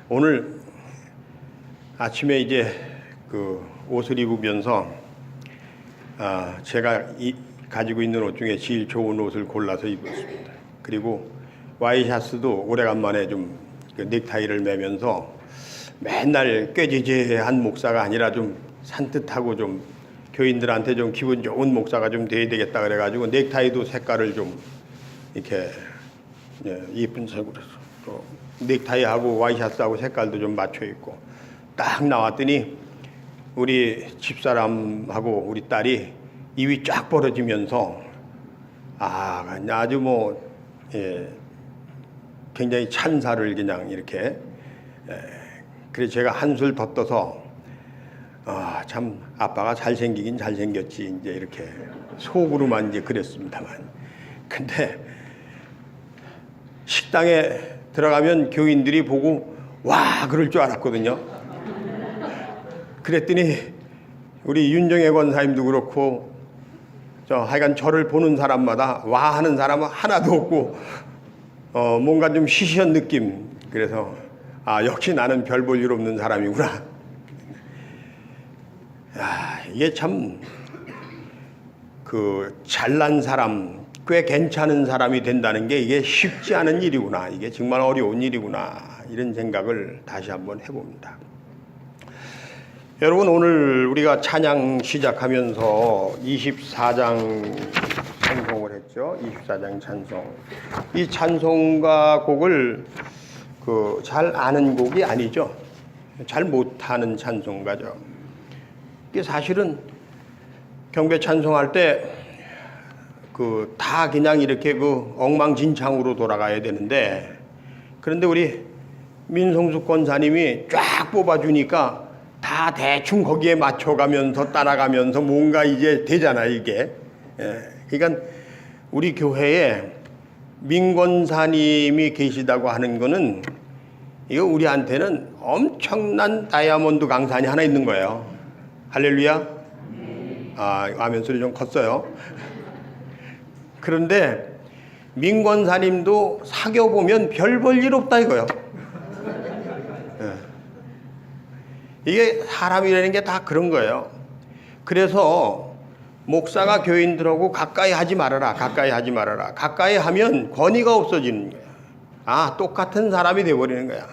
오늘 아침에 이제 그 옷을 입으면서 제가 가지고 있는 옷 중에 제일 좋은 옷을 골라서 입었습니다. 그리고 와이셔츠도 오래간만에 좀 그 넥타이를 매면서 맨날 꾀지지한 목사가 아니라 좀 산뜻하고 좀 교인들한테 좀 기분 좋은 목사가 좀 돼야 되겠다 그래가지고 넥타이도 색깔을 좀 이렇게 예쁜 색으로 또 넥타이하고 와이셔츠하고 색깔도 좀 맞춰 입고 딱 나왔더니 우리 집사람하고 우리 딸이 입이 쫙 벌어지면서 아주 굉장히 찬사를 그냥 이렇게 그래서 제가 한술 더 떠서 참 아빠가 잘생기긴 잘생겼지 이제 이렇게 속으로만 이제 그랬습니다만, 근데 식당에 들어가면 교인들이 보고 와 그럴 줄 알았거든요. 그랬더니 우리 윤정혜 권사님도 그렇고 하여간 저를 보는 사람마다 와 하는 사람은 하나도 없고 뭔가 좀 시시한 느낌. 그래서 역시 나는 별 볼 일 없는 사람이구나. 이게 참 그 잘난 사람, 꽤 괜찮은 사람이 된다는 게 이게 쉽지 않은 일이구나. 이게 정말 어려운 일이구나. 이런 생각을 다시 한번 해봅니다. 여러분, 오늘 우리가 찬양 시작하면서 24장 찬송을 했죠. 24장 찬송. 이 찬송가 곡을 잘 아는 곡이 아니죠. 잘 못하는 찬송가죠. 이게 사실은 경배 찬송할 때 다 그냥 이렇게 엉망진창으로 돌아가야 되는데, 그런데 우리 민성숙 권사님이 쫙 뽑아주니까 다 대충 거기에 맞춰가면서 따라가면서 뭔가 이제 되잖아요, 이게. 그러니까 우리 교회에 민권사님이 계시다고 하는 거는 이거 우리한테는 엄청난 다이아몬드 강산이 하나 있는 거예요. 할렐루야. 아멘 소리 좀 컸어요. 그런데 민권사님도 사귀어보면 별 볼 일 없다 이거요. 이게 사람이라는 게 다 그런 거예요. 그래서 목사가 교인들하고 가까이 하지 말아라. 가까이 하지 말아라. 가까이 하면 권위가 없어지는 거야. 똑같은 사람이 돼버리는 거야.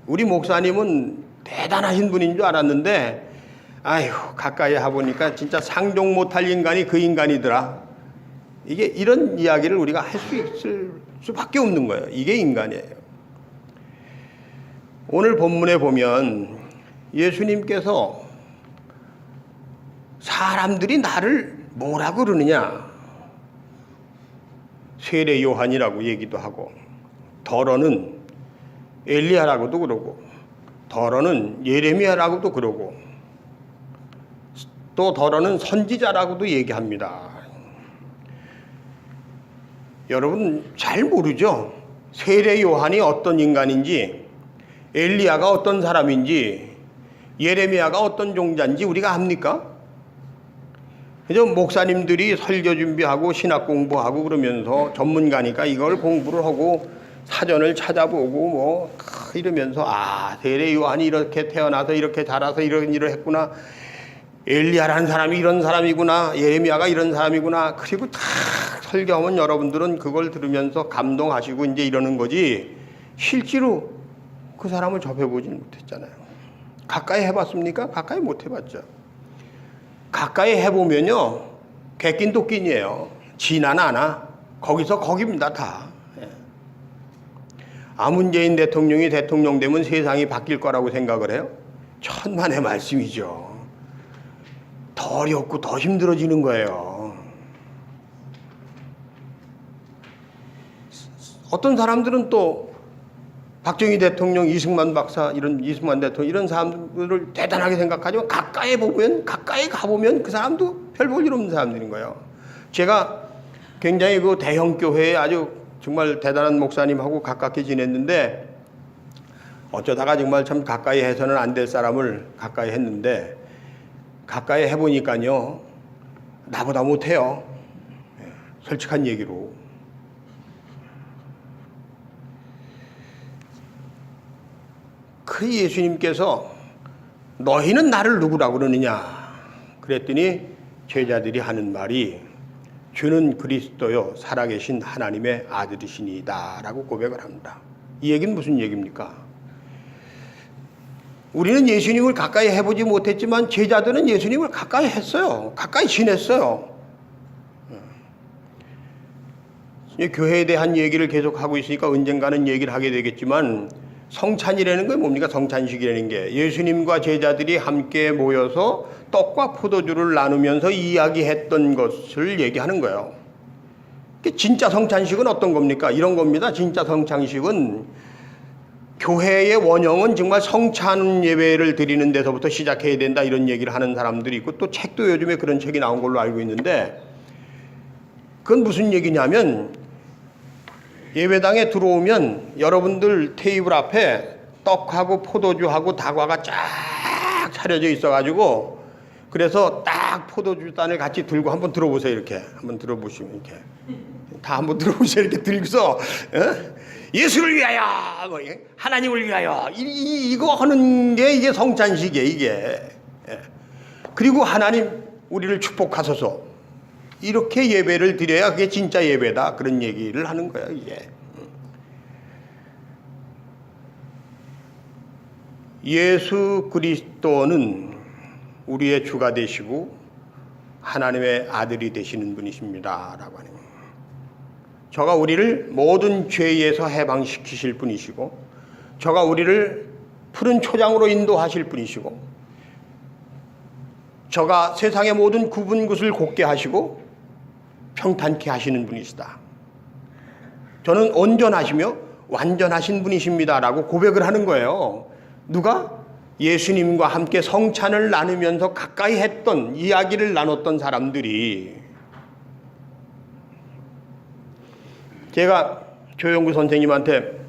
우리 목사님은 대단하신 분인 줄 알았는데 가까이 해보니까 진짜 상종 못할 인간이 그 인간이더라. 이게 이런 이야기를 우리가 할 수 있을 수밖에 없는 거예요. 이게 인간이에요. 오늘 본문에 보면 예수님께서 사람들이 나를 뭐라고 그러느냐, 세례 요한이라고 얘기도 하고, 더러는 엘리야라고도 그러고, 더러는 예레미야라고도 그러고, 또 더러는 선지자라고도 얘기합니다. 여러분 잘 모르죠? 세례 요한이 어떤 인간인지, 엘리야가 어떤 사람인지, 예레미야가 어떤 종자인지 우리가 압니까? 그죠? 목사님들이 설교 준비하고 신학 공부하고 그러면서 전문가니까 이걸 공부를 하고 사전을 찾아보고 이러면서 세례 요한이 이렇게 태어나서 이렇게 자라서 이런 일을 했구나, 엘리야라는 사람이 이런 사람이구나, 예레미야가 이런 사람이구나, 그리고 다 설교하면 여러분들은 그걸 들으면서 감동하시고 이제 이러는 거지, 실제로 그 사람을 접해보지 못했잖아요. 가까이 해봤습니까? 가까이 못 해봤죠. 가까이 해보면요, 객긴 도끼니에요. 지나나 않아. 거기서 거깁니다, 다. 문재인 대통령이 대통령 되면 세상이 바뀔 거라고 생각을 해요? 천만의 말씀이죠. 더 어렵고 더 힘들어지는 거예요. 어떤 사람들은 또 박정희 대통령, 이승만 박사, 이승만 대통령 이런 사람들을 대단하게 생각하지만 가까이 가보면 그 사람도 별 볼 일 없는 사람들인 거예요. 제가 굉장히 대형 교회에 아주 정말 대단한 목사님하고 가깝게 지냈는데, 어쩌다가 정말 참 가까이 해서는 안 될 사람을 가까이 했는데, 가까이 해보니까요, 나보다 못해요. 솔직한 얘기로. 그 예수님께서 너희는 나를 누구라고 그러느냐 그랬더니 제자들이 하는 말이 주는 그리스도요 살아계신 하나님의 아들이시니이다 라고 고백을 합니다. 이 얘기는 무슨 얘기입니까? 우리는 예수님을 가까이 해보지 못했지만 제자들은 예수님을 가까이 했어요. 가까이 지냈어요. 교회에 대한 얘기를 계속하고 있으니까 언젠가는 얘기를 하게 되겠지만 성찬이라는 게 뭡니까? 성찬식이라는 게 예수님과 제자들이 함께 모여서 떡과 포도주를 나누면서 이야기했던 것을 얘기하는 거예요. 진짜 성찬식은 어떤 겁니까? 이런 겁니다. 진짜 성찬식은 교회의 원형은 정말 성찬 예배를 드리는 데서부터 시작해야 된다 이런 얘기를 하는 사람들이 있고 또 책도 요즘에 그런 책이 나온 걸로 알고 있는데 그건 무슨 얘기냐면 예배당에 들어오면 여러분들 테이블 앞에 떡하고 포도주하고 다과가 쫙 차려져 있어가지고 그래서 딱 포도주 잔을 같이 들고 한번 들어보세요. 이렇게 한번 들어보시면 이렇게 다 한번 들어보세요. 이렇게 들고서 예수를 위하여 하나님을 위하여 이거 하는 게 이게 성찬식이에요. 이게 그리고 하나님 우리를 축복하소서 이렇게 예배를 드려야 그게 진짜 예배다 그런 얘기를 하는 거야. 이게 예수 그리스도는 우리의 주가 되시고 하나님의 아들이 되시는 분이십니다 라고 하는 거예요. 저가 우리를 모든 죄에서 해방시키실 분이시고 저가 우리를 푸른 초장으로 인도하실 분이시고 저가 세상의 모든 굽은 것을 곱게 하시고 평탄케 하시는 분이시다. 저는 온전하시며 완전하신 분이십니다 라고 고백을 하는 거예요. 누가? 예수님과 함께 성찬을 나누면서 가까이 했던 이야기를 나눴던 사람들이. 제가 조영구 선생님한테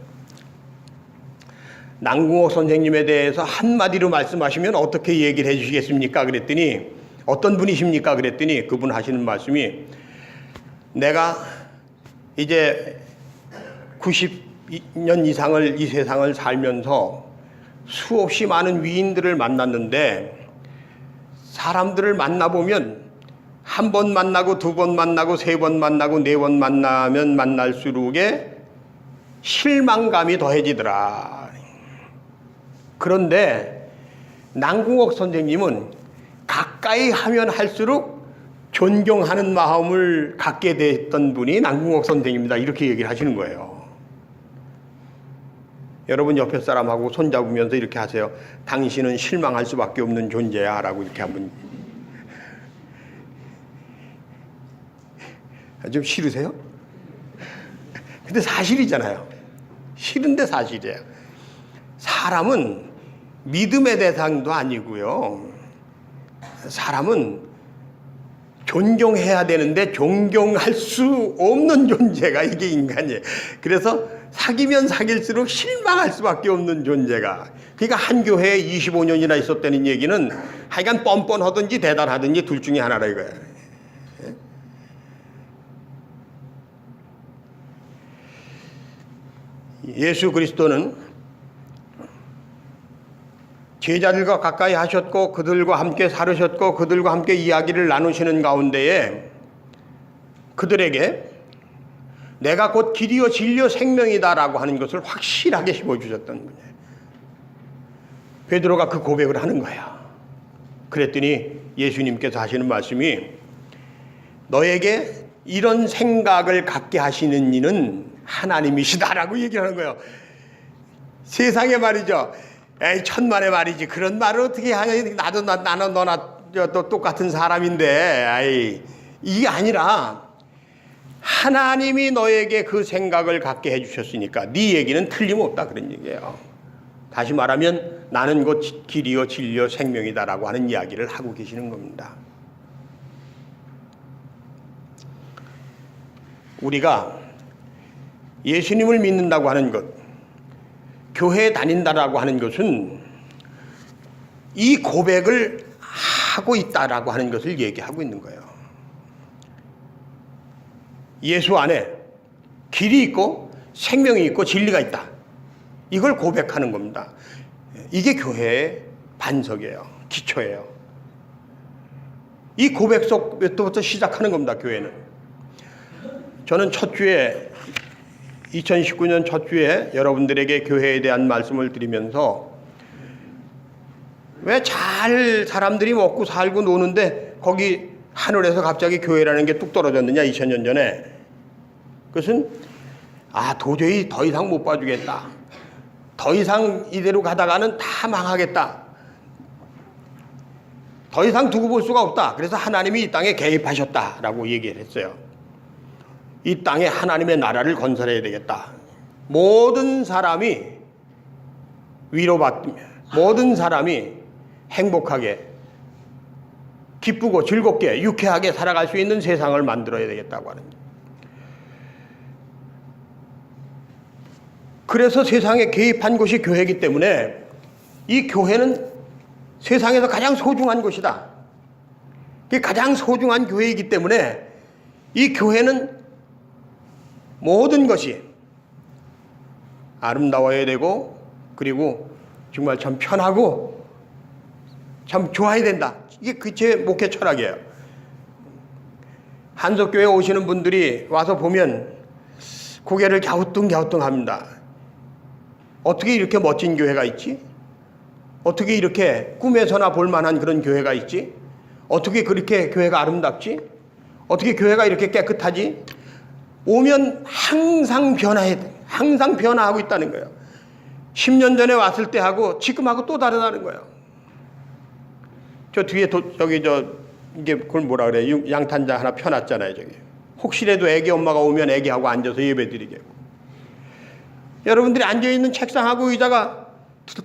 남궁옥 선생님에 대해서 한마디로 말씀하시면 어떻게 얘기를 해 주시겠습니까? 그랬더니 어떤 분이십니까? 그랬더니 그분 하시는 말씀이 내가 이제 90년 이상을 이 세상을 살면서 수없이 많은 위인들을 만났는데 사람들을 만나보면 한 번 만나고 두 번 만나고 세 번 만나고 네 번 만나면 만날수록에 실망감이 더해지더라. 그런데 남궁옥 선생님은 가까이 하면 할수록 존경하는 마음을 갖게 됐던 분이 남궁옥 선생입니다. 이렇게 얘기를 하시는 거예요. 여러분 옆에 사람하고 손잡으면서 이렇게 하세요. 당신은 실망할 수밖에 없는 존재야 라고 이렇게 한번. 좀 싫으세요? 근데 사실이잖아요. 싫은데 사실이에요. 사람은 믿음의 대상도 아니고요. 사람은 존경해야 되는데 존경할 수 없는 존재가 이게 인간이에요. 그래서 사귀면 사귈수록 실망할 수밖에 없는 존재가. 그러니까 한 교회에 25년이나 있었다는 얘기는 하여간 뻔뻔하든지 대단하든지 둘 중에 하나라 이거예요. 예수 그리스도는 제자들과 가까이 하셨고 그들과 함께 살으셨고 그들과 함께 이야기를 나누시는 가운데에 그들에게 내가 곧 길이요 진리요 생명이다라고 하는 것을 확실하게 심어주셨던 분이에요. 베드로가 그 고백을 하는 거야. 그랬더니 예수님께서 하시는 말씀이 너에게 이런 생각을 갖게 하시는 이는 하나님이시다라고 얘기하는 거예요. 세상에 말이죠. 에이 천만의 말이지. 그런 말을 어떻게 하냐. 나는 너나 또 똑같은 사람인데. 아이 이게 아니라 하나님이 너에게 그 생각을 갖게 해주셨으니까 네 얘기는 틀림없다 그런 얘기예요. 다시 말하면 나는 곧 길이요 진리요 생명이다라고 하는 이야기를 하고 계시는 겁니다. 우리가 예수님을 믿는다고 하는 것, 교회에 다닌다라고 하는 것은 이 고백을 하고 있다라고 하는 것을 얘기하고 있는 거예요. 예수 안에 길이 있고 생명이 있고 진리가 있다. 이걸 고백하는 겁니다. 이게 교회의 반석이에요. 기초예요. 이 고백 속부터 시작하는 겁니다. 교회는. 저는 첫 주에 2019년 첫 주에 여러분들에게 교회에 대한 말씀을 드리면서 왜 잘 사람들이 먹고 살고 노는데 거기 하늘에서 갑자기 교회라는 게 뚝 떨어졌느냐 2000년 전에. 그것은 도저히 더 이상 못 봐주겠다. 더 이상 이대로 가다가는 다 망하겠다. 더 이상 두고 볼 수가 없다. 그래서 하나님이 이 땅에 개입하셨다라고 얘기를 했어요. 이 땅에 하나님의 나라를 건설해야 되겠다. 모든 사람이 위로받으며 모든 사람이 행복하게 기쁘고 즐겁게 유쾌하게 살아갈 수 있는 세상을 만들어야 되겠다고 하는 거예요. 그래서 세상에 개입한 곳이 교회이기 때문에 이 교회는 세상에서 가장 소중한 곳이다. 가장 소중한 교회이기 때문에 이 교회는 모든 것이 아름다워야 되고 그리고 정말 참 편하고 참 좋아야 된다. 이게 제 목회 철학이에요. 한석교회 오시는 분들이 와서 보면 고개를 갸우뚱갸우뚱합니다. 어떻게 이렇게 멋진 교회가 있지? 어떻게 이렇게 꿈에서나 볼 만한 그런 교회가 있지? 어떻게 그렇게 교회가 아름답지? 어떻게 교회가 이렇게 깨끗하지? 오면 항상 항상 변화하고 있다는 거예요. 10년 전에 왔을 때하고 지금하고 또 다르다는 거예요. 저 뒤에 이게 그걸 뭐라 그래? 양탄자 하나 펴놨잖아요, 저기. 혹시라도 애기 엄마가 오면 애기하고 앉아서 예배 드리게. 여러분들이 앉아있는 책상하고 의자가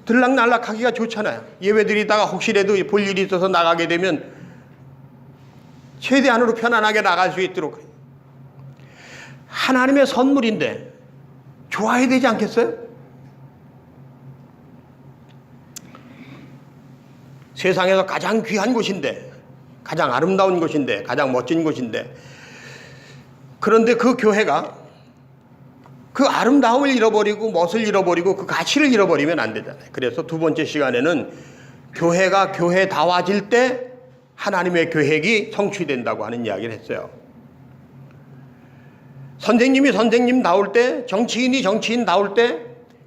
들락날락하기가 좋잖아요. 예배 드리다가 혹시라도 볼 일이 있어서 나가게 되면 최대한으로 편안하게 나갈 수 있도록. 하나님의 선물인데 좋아야 되지 않겠어요? 세상에서 가장 귀한 곳인데, 가장 아름다운 곳인데, 가장 멋진 곳인데, 그런데 그 교회가 그 아름다움을 잃어버리고 멋을 잃어버리고 그 가치를 잃어버리면 안 되잖아요. 그래서 두 번째 시간에는 교회가 교회다워질 때 하나님의 계획이 성취된다고 하는 이야기를 했어요. 선생님이 선생님 나올 때, 정치인이 정치인 나올 때,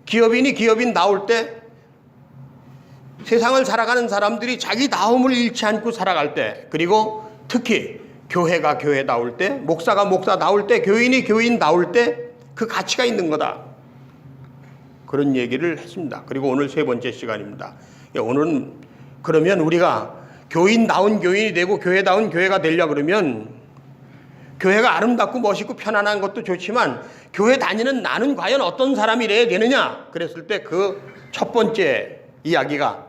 기업인이 기업인 나올 때, 세상을 살아가는 사람들이 자기 다움을 잃지 않고 살아갈 때, 그리고 특히 교회가 교회 나올 때, 목사가 목사 나올 때, 교인이 교인 나올 때 그 가치가 있는 거다. 그런 얘기를 했습니다. 그리고 오늘 세 번째 시간입니다. 오늘은 그러면 우리가 교인다운 교인이 되고 교회다운 교회가 되려고 그러면 교회가 아름답고 멋있고 편안한 것도 좋지만 교회 다니는 나는 과연 어떤 사람이래야 되느냐? 그랬을 때 그 첫 번째 이야기가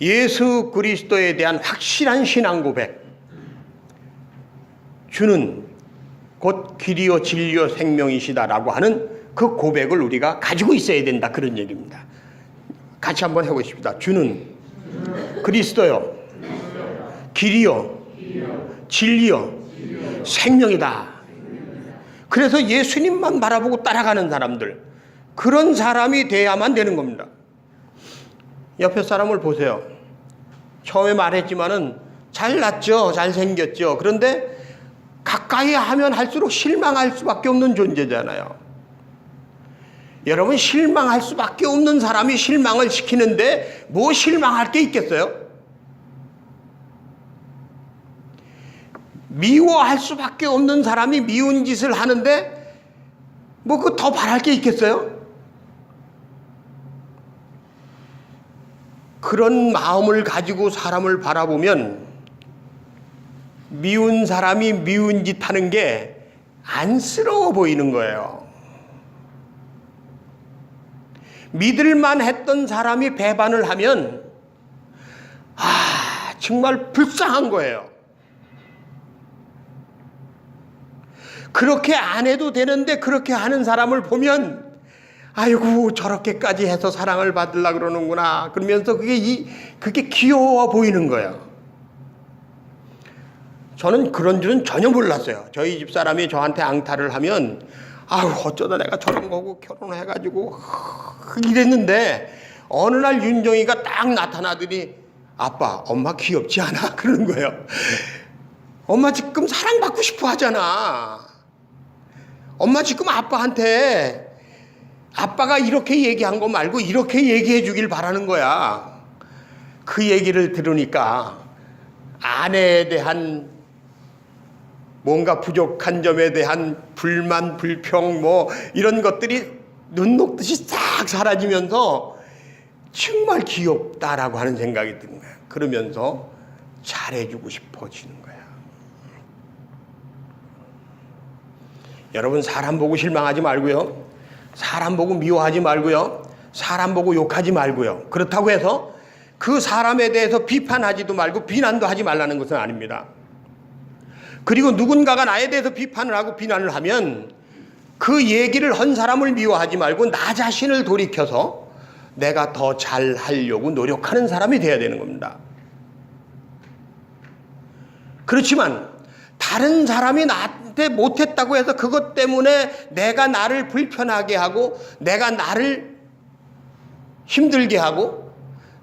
예수 그리스도에 대한 확실한 신앙 고백. 주는 곧 길이요 진리요 생명이시다라고 하는 그 고백을 우리가 가지고 있어야 된다. 그런 얘기입니다. 같이 한번 해보십시다. 주는 그리스도요, 길이요, 진리요, 생명이다. 그래서 예수님만 바라보고 따라가는 사람들, 그런 사람이 돼야만 되는 겁니다. 옆에 사람을 보세요. 처음에 말했지만은 잘났죠, 잘생겼죠. 그런데 가까이 하면 할수록 실망할 수밖에 없는 존재잖아요. 여러분, 실망할 수밖에 없는 사람이 실망을 시키는데 뭐 실망할 게 있겠어요? 미워할 수밖에 없는 사람이 미운 짓을 하는데 뭐 그 더 바랄 게 있겠어요? 그런 마음을 가지고 사람을 바라보면 미운 사람이 미운 짓 하는 게 안쓰러워 보이는 거예요. 믿을만 했던 사람이 배반을 하면 정말 불쌍한 거예요. 그렇게 안 해도 되는데 그렇게 하는 사람을 보면 아이고 저렇게까지 해서 사랑을 받으려고 그러는구나 그러면서 그게 귀여워 보이는 거예요. 저는 그런 줄은 전혀 몰랐어요. 저희 집 사람이 저한테 앙탈을 하면 어쩌다 내가 저런 거고 결혼해가지고 이랬는데 어느 날 윤정이가 딱 나타나더니 아빠, 엄마 귀엽지 않아? 그러는 거예요. 엄마 지금 사랑받고 싶어 하잖아. 엄마 지금 아빠한테 아빠가 이렇게 얘기한 거 말고 이렇게 얘기해 주길 바라는 거야. 그 얘기를 들으니까 아내에 대한 뭔가 부족한 점에 대한 불만, 불평 뭐 이런 것들이 눈 녹듯이 싹 사라지면서 정말 귀엽다라고 하는 생각이 드는 거야. 그러면서 잘해주고 싶어지는 거야. 여러분, 사람 보고 실망하지 말고요. 사람 보고 미워하지 말고요. 사람 보고 욕하지 말고요. 그렇다고 해서 그 사람에 대해서 비판하지도 말고 비난도 하지 말라는 것은 아닙니다. 그리고 누군가가 나에 대해서 비판을 하고 비난을 하면 그 얘기를 한 사람을 미워하지 말고 나 자신을 돌이켜서 내가 더 잘하려고 노력하는 사람이 돼야 되는 겁니다. 그렇지만 다른 사람이 나한테 못했다고 해서 그것 때문에 내가 나를 불편하게 하고 내가 나를 힘들게 하고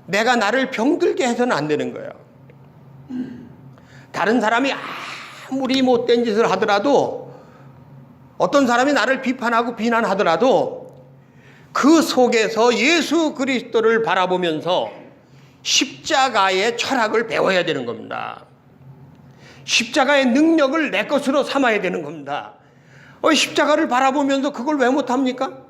내가 나를 병들게 해서는 안 되는 거예요. 다른 사람이 아무리 못된 짓을 하더라도 어떤 사람이 나를 비판하고 비난하더라도 그 속에서 예수 그리스도를 바라보면서 십자가의 철학을 배워야 되는 겁니다. 십자가의 능력을 내 것으로 삼아야 되는 겁니다. 십자가를 바라보면서 그걸 왜 못합니까?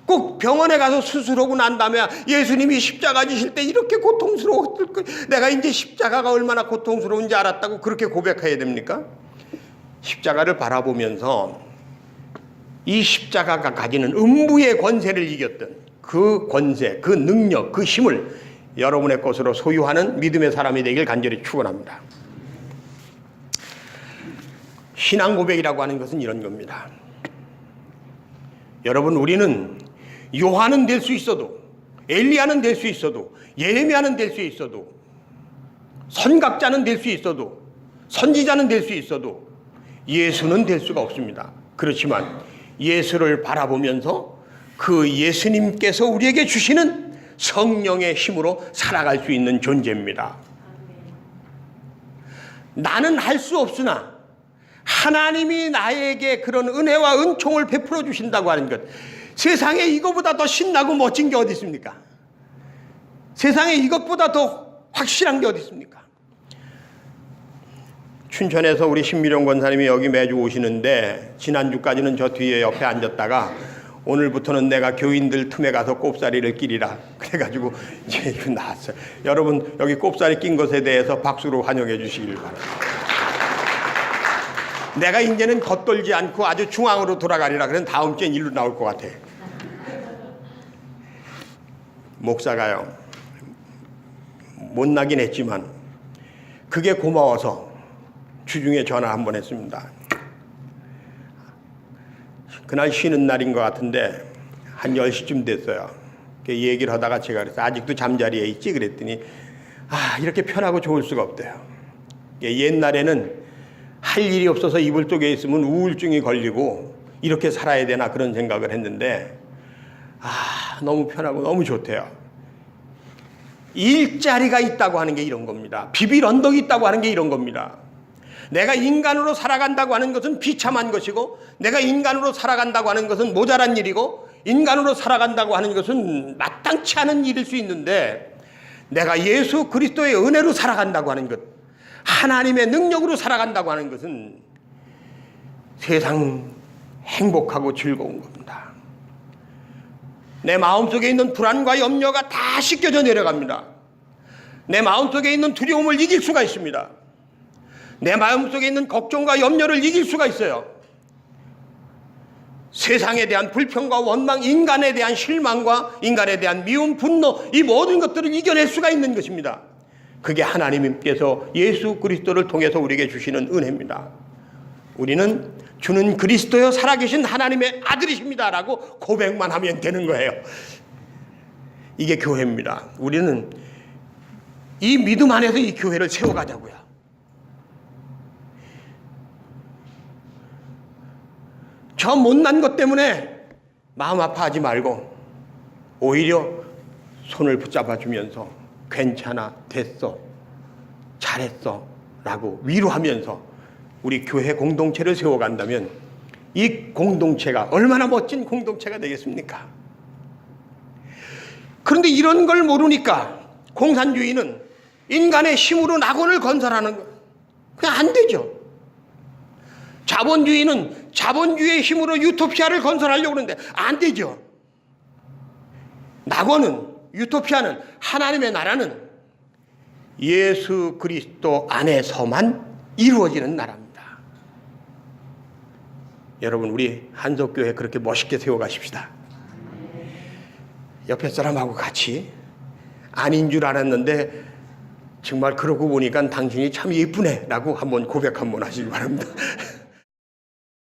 꼭 병원에 가서 수술하고 난 다음에 예수님이 십자가 지실 때 이렇게 고통스러웠을 거 내가 이제 십자가가 얼마나 고통스러운지 알았다고 그렇게 고백해야 됩니까? 십자가를 바라보면서 이 십자가가 가지는 음부의 권세를 이겼던 그 권세, 그 능력, 그 힘을 여러분의 것으로 소유하는 믿음의 사람이 되길 간절히 축원합니다. 신앙 고백이라고 하는 것은 이런 겁니다. 여러분, 우리는 요한은 될 수 있어도 엘리야는 될 수 있어도 예레미야는 될 수 있어도 선각자는 될 수 있어도 선지자는 될 수 있어도 예수는 될 수가 없습니다. 그렇지만 예수를 바라보면서 그 예수님께서 우리에게 주시는 성령의 힘으로 살아갈 수 있는 존재입니다. 나는 할 수 없으나 하나님이 나에게 그런 은혜와 은총을 베풀어 주신다고 하는 것, 세상에 이거보다 더 신나고 멋진 게 어디 있습니까? 세상에 이것보다 더 확실한 게 어디 있습니까? 춘천에서 우리 신미령 권사님이 여기 매주 오시는데 지난주까지는 저 뒤에 옆에 앉았다가 오늘부터는 내가 교인들 틈에 가서 꼽사리를 끼리라 그래가지고 이제 나왔어요. 여러분, 여기 꼽사리 낀 것에 대해서 박수로 환영해 주시길 바랍니다. 내가 이제는 겉돌지 않고 아주 중앙으로 돌아가리라. 그런 다음 주엔 일로 나올 것 같아. 목사가요, 못나긴 했지만 그게 고마워서 주중에 전화 한 번 했습니다. 그날 쉬는 날인 것 같은데 한 10시쯤 됐어요. 얘기를 하다가 제가 그랬어요. 아직도 잠자리에 있지? 그랬더니 이렇게 편하고 좋을 수가 없대요. 옛날에는 할 일이 없어서 이불 속에 있으면 우울증이 걸리고 이렇게 살아야 되나 그런 생각을 했는데 너무 편하고 너무 좋대요. 일자리가 있다고 하는 게 이런 겁니다. 비빌 언덕이 있다고 하는 게 이런 겁니다. 내가 인간으로 살아간다고 하는 것은 비참한 것이고 내가 인간으로 살아간다고 하는 것은 모자란 일이고 인간으로 살아간다고 하는 것은 마땅치 않은 일일 수 있는데 내가 예수 그리스도의 은혜로 살아간다고 하는 것, 하나님의 능력으로 살아간다고 하는 것은 세상 행복하고 즐거운 겁니다. 내 마음속에 있는 불안과 염려가 다 씻겨져 내려갑니다. 내 마음속에 있는 두려움을 이길 수가 있습니다. 내 마음속에 있는 걱정과 염려를 이길 수가 있어요. 세상에 대한 불평과 원망, 인간에 대한 실망과 인간에 대한 미움, 분노, 이 모든 것들을 이겨낼 수가 있는 것입니다. 그게 하나님께서 예수 그리스도를 통해서 우리에게 주시는 은혜입니다. 우리는 주는 그리스도여 살아계신 하나님의 아들이십니다 라고 고백만 하면 되는 거예요. 이게 교회입니다. 우리는 이 믿음 안에서 이 교회를 세워가자고요. 저 못난 것 때문에 마음 아파하지 말고 오히려 손을 붙잡아 주면서 괜찮아, 됐어, 잘했어 라고 위로하면서 우리 교회 공동체를 세워간다면 이 공동체가 얼마나 멋진 공동체가 되겠습니까? 그런데 이런 걸 모르니까 공산주의는 인간의 힘으로 낙원을 건설하는 거 그냥 안 되죠. 자본주의는 자본주의의 힘으로 유토피아를 건설하려고 하는데 안 되죠. 낙원은, 유토피아는, 하나님의 나라는 예수 그리스도 안에서만 이루어지는 나라입니다. 여러분, 우리 한석교회 그렇게 멋있게 세워가십시다. 옆에 사람하고 같이 아닌 줄 알았는데 정말 그러고 보니까 당신이 참 예쁘네 라고 한번 고백 한번 하시기 바랍니다.